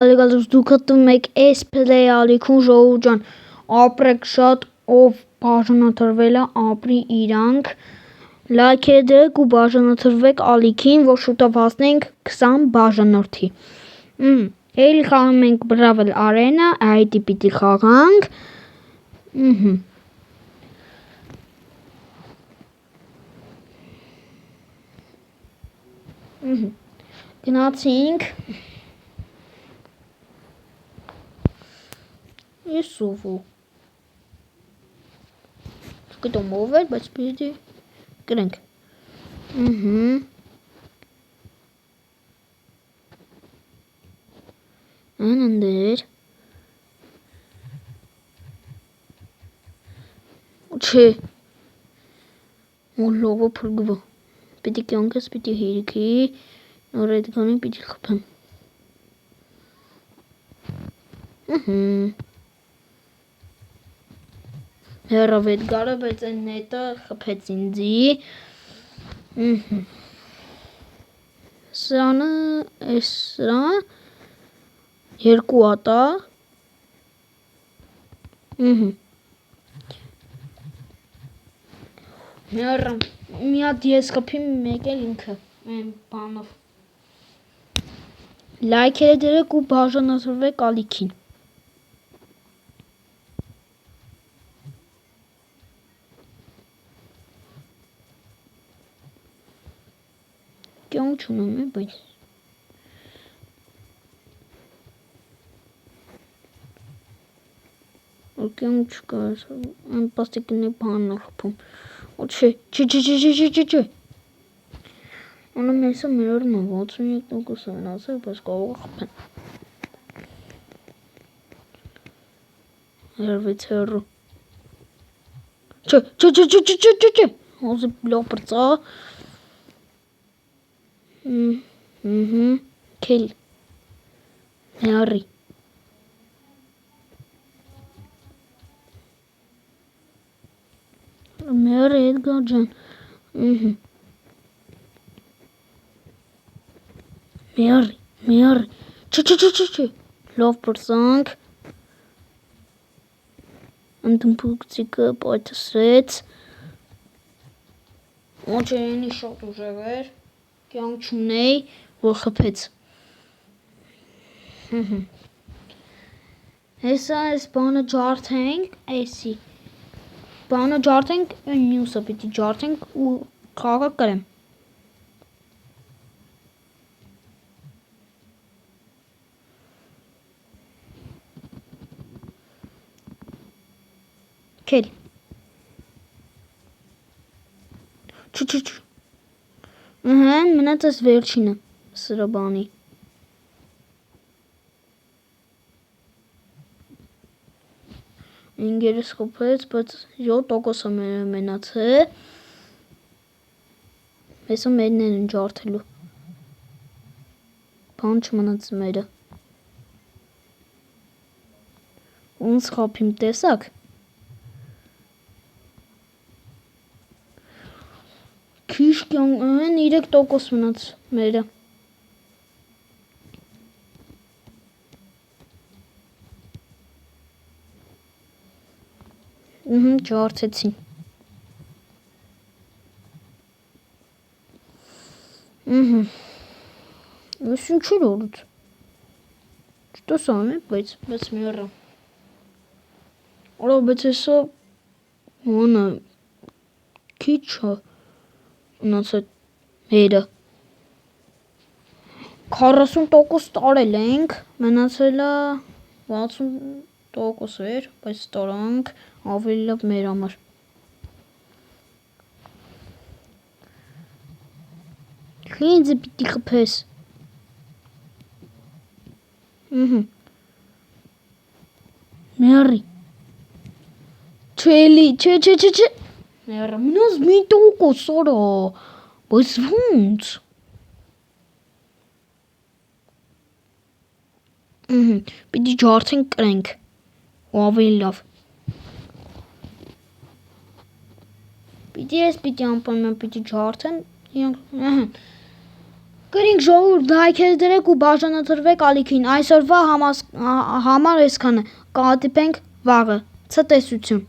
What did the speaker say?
Ալեգալուս դուք հտում եք այս պլեյ ալիքուն ժողովուրդ ջան, ապրեք շատ, ով բաժանաթրվել է ապրի իրանք, լայքերը դրեք ու բաժանաթրվեք ալիքին, որ շուտով հասնենք 20 բաժանորդի։ Էլի խաղում ենք Brawl Arena, այդի պիտի խաղանք։ Գնացինք։ Ես ով ու չգիտեմ ով էր, բայց պիտի գրենք։ Աննդեր չէ մոլովը փրկվո պիտի կյանքս պիտի հիրիքի նոր էդգանի պիտի խփեմ հեռավ Էդգարը, բայց այն նետը խփեց ինձի սրանը այս սրան երկու ատա մի հատ ես խփի մեկ էլ ինքը այն բանով լայքերը դրեք ու բաժանաթրվեք ալիքին կյանք չունեմ է, բայց կյանք չկա այն պաստիկնի բանն է խփում չէ Անեմ եսը մերորն է 63% մնացել, բայց կարող է խփեն հերվից հեռու չէ հոզի լող պրծա Kill Harry Mary Edgar ջան Mary չէ լավ պրծանք ընդմպուկցիկը պայթսրեց ոչերենի շատ ուժև էր կյանք չունեի, որ խփեց հեսա այս բանը ջարդենք, այսի բանը ջարդենք, այն մյուսը պիտի ջարդենք ու խաղը կրեմ Kill Չէ մնաց այս վերջինը սրա բանի ինգերս խփեց, բայց 7% մնացել հեսա մերն են ջարդելու բան չմնաց մերը ոնց խափիմ տեսակ քիչ կյանք այն 3% մնաց մերը ջարդեցին ես ինչ էր օրուց չտեսամ է, բայց մերը Ora, բայց հեսա ոնը քիչ է մնացել մերը 40% տարել ենք մնացել է 60% էր, բայց տարանք ավելի լավ մեր համար ինձ պիտի խփես Մերի Չելի, չէ Մերը, մնաց մի տոկոս արա բայց ոնց պիտի ջարդենք կրենք ու ավելի լավ պիտի անպայման պիտի ջարդեն Գրինք ժողովուրդ, լայքերը դրեք ու բաժանորդվեք ալիքին։ Այսօրվա համար այսքանը։ Կհանդիպենք վաղը։ Ցտեսություն։